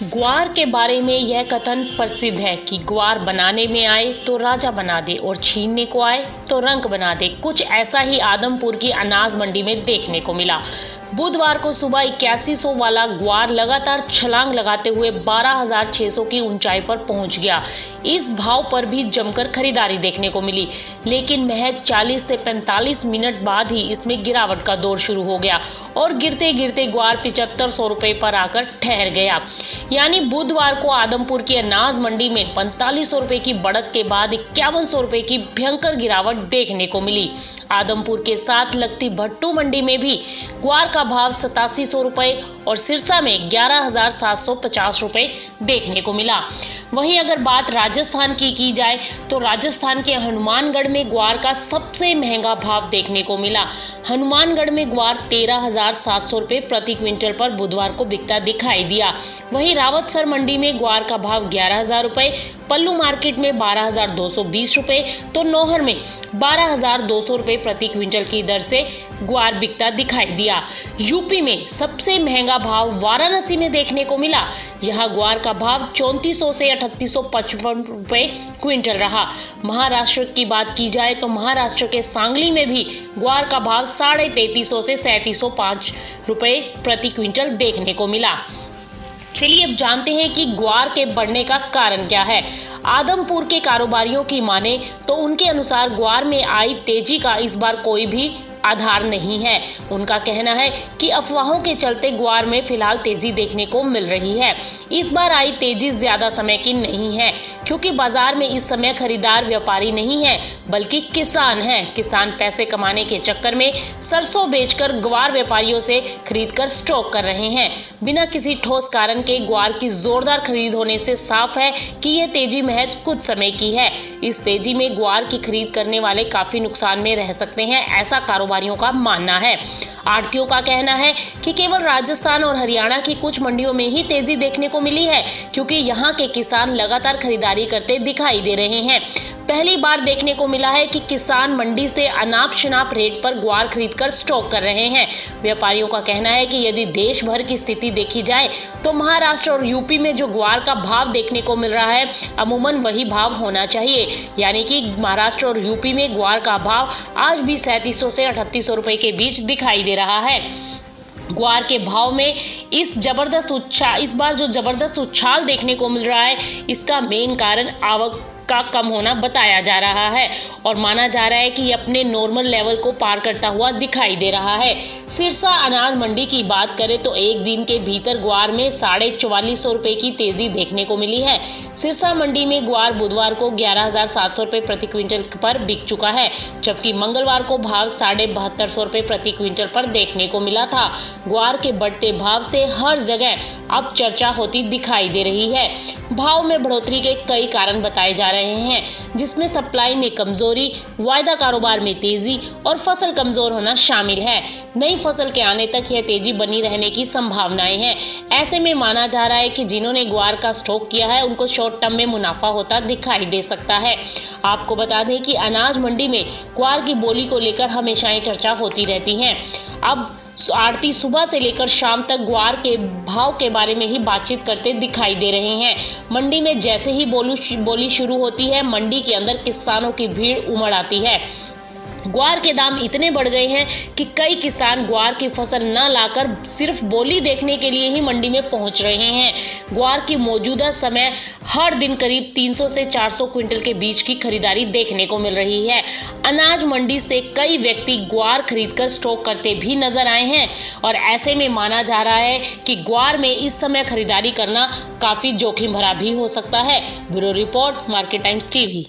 ग्वार के बारे में यह कथन प्रसिद्ध है कि ग्वार बनाने में आए तो राजा बना दे और छीनने को आए तो रंक बना दे। कुछ ऐसा ही आदमपुर की अनाज मंडी में देखने को मिला। बुधवार को सुबह 8100 वाला ग्वार लगातार छलांग लगाते हुए 12,600 की ऊंचाई पर पहुंच गया। इस भाव पर भी जमकर खरीदारी देखने को मिली, लेकिन महज 40 से 45 मिनट बाद ही इसमें गिरावट का दौर शुरू हो गया और गिरते गिरते ग्वार 7500 रुपए पर आकर ठहर गया। यानी बुधवार को आदमपुर की अनाज मंडी में 4500 रुपए की बढ़त के बाद 5100 रुपए की भयंकर गिरावट देखने को मिली। आदमपुर के साथ लगती भट्टू मंडी में भी ग्वार का भाव 8700 रुपए और सिरसा में 11,750 रुपए देखने को मिला। वहीं अगर बात राजस्थान की जाए तो राजस्थान के हनुमानगढ़ में ग्वार का सबसे महंगा भाव देखने को मिला। हनुमानगढ़ में ग्वार 13,700 रुपए प्रति क्विंटल पर बुधवार को बिकता दिखाई दिया। वहीं रावतसर मंडी में ग्वार का भाव 11,000 रुपए, पल्लू मार्केट में 12,220 रुपए तो नौहर में 12,200 रुपए प्रति क्विंटल की दर से ग्वार बिकता दिखाई दिया। यूपी में सबसे महंगा भाव वाराणसी में देखने को मिला। यहाँ ग्वार का भाव 3400 से 3855 रुपए क्विंटल रहा। महाराष्ट्र की बात की जाए तो महाराष्ट्र के सांगली में भी ग्वार का भाव 3350 से 3705 रुपए प्रति क्विंटल देखने को मिला। चलिए अब जानते हैं कि ग्वार के बढ़ने का कारण क्या है। आदमपुर के कारोबारियों की माने तो उनके अनुसार ग्वार में आई तेजी का इस बार कोई भी आधार नहीं है। उनका कहना है कि अफवाहों के चलते ग्वार में फिलहाल तेजी देखने को मिल रही है। इस बार आई तेजी ज्यादा समय की नहीं है, क्योंकि बाजार में इस समय खरीदार व्यापारी नहीं है बल्कि किसान हैं। किसान पैसे कमाने के चक्कर में सरसों बेचकर ग्वार व्यापारियों से खरीदकर स्टॉक कर रहे हैं। बिना किसी ठोस कारण के ग्वार की जोरदार खरीद होने से साफ है कि यह तेजी महज कुछ समय की है। इस तेजी में ग्वार की खरीद करने वाले काफी नुकसान में रह सकते हैं, ऐसा कारोबारियों का मानना है। आढ़तियों का कहना है कि केवल राजस्थान और हरियाणा की कुछ मंडियों में ही तेजी देखने को मिली है, क्योंकि यहाँ के किसान लगातार खरीदारी करते दिखाई दे रहे हैं। पहली बार देखने को मिला है कि किसान मंडी से अनाप शनाप रेट पर ग्वार खरीदकर स्टॉक कर रहे हैं। व्यापारियों का कहना है कि यदि देश भर की स्थिति देखी जाए तो महाराष्ट्र और यूपी में जो ग्वार का भाव देखने को मिल रहा है अमूमन वही भाव होना चाहिए। यानी कि महाराष्ट्र और यूपी में ग्वार का भाव आज भी 3700 से 3800 रुपए के बीच दिखाई दे रहा है। ग्वार के भाव में इस बार जो जबरदस्त उछाल देखने को मिल रहा है, इसका मेन कारण आवक का कम होना बताया जा रहा है और माना जा रहा है कि अपने नॉर्मल लेवल को पार करता हुआ दिखाई दे रहा है। सिरसा अनाज मंडी की बात करें तो एक दिन के भीतर ग्वार में 4450 रुपए की तेजी देखने को मिली है। सिरसा मंडी में ग्वार बुधवार को 11,700 रुपए प्रति क्विंटल पर बिक चुका है, जबकि मंगलवार को भाव 7250 रुपए प्रति क्विंटल पर देखने को मिला था। ग्वार के बढ़ते भाव से हर जगह अब चर्चा होती दिखाई दे रही है। भाव में बढ़ोतरी के कई कारण बताए जा रहे हैं, जिसमें सप्लाई में कमजोरी, वायदा कारोबार में तेजी और फसल कमजोर होना शामिल है। नई फसल के आने तक यह तेजी बनी रहने की संभावनाएं हैं। ऐसे में माना जा रहा है कि जिन्होंने ग्वार का स्टॉक किया है उनको शॉर्ट टर्म में मुनाफा होता दिखाई दे सकता है। आपको बता दें कि अनाज मंडी में ग्वार की बोली को लेकर हमेशा ही चर्चा होती रहती है। अब आढ़ती सुबह से लेकर शाम तक ग्वार के भाव के बारे में ही बातचीत करते दिखाई दे रहे हैं। मंडी में जैसे ही बोली शुरू होती है, मंडी के अंदर किसानों की भीड़ उमड़ आती है। ग्वार के दाम इतने बढ़ गए हैं कि कई किसान ग्वार की फसल न लाकर सिर्फ बोली देखने के लिए ही मंडी में पहुंच रहे हैं। ग्वार की मौजूदा समय हर दिन करीब 300 से 400 क्विंटल के बीच की खरीदारी देखने को मिल रही है। अनाज मंडी से कई व्यक्ति ग्वार खरीदकर स्टॉक करते भी नजर आए हैं और ऐसे में माना जा रहा है कि ग्वार में इस समय खरीदारी करना काफी जोखिम भरा भी हो सकता है। Bureau report, market times TV.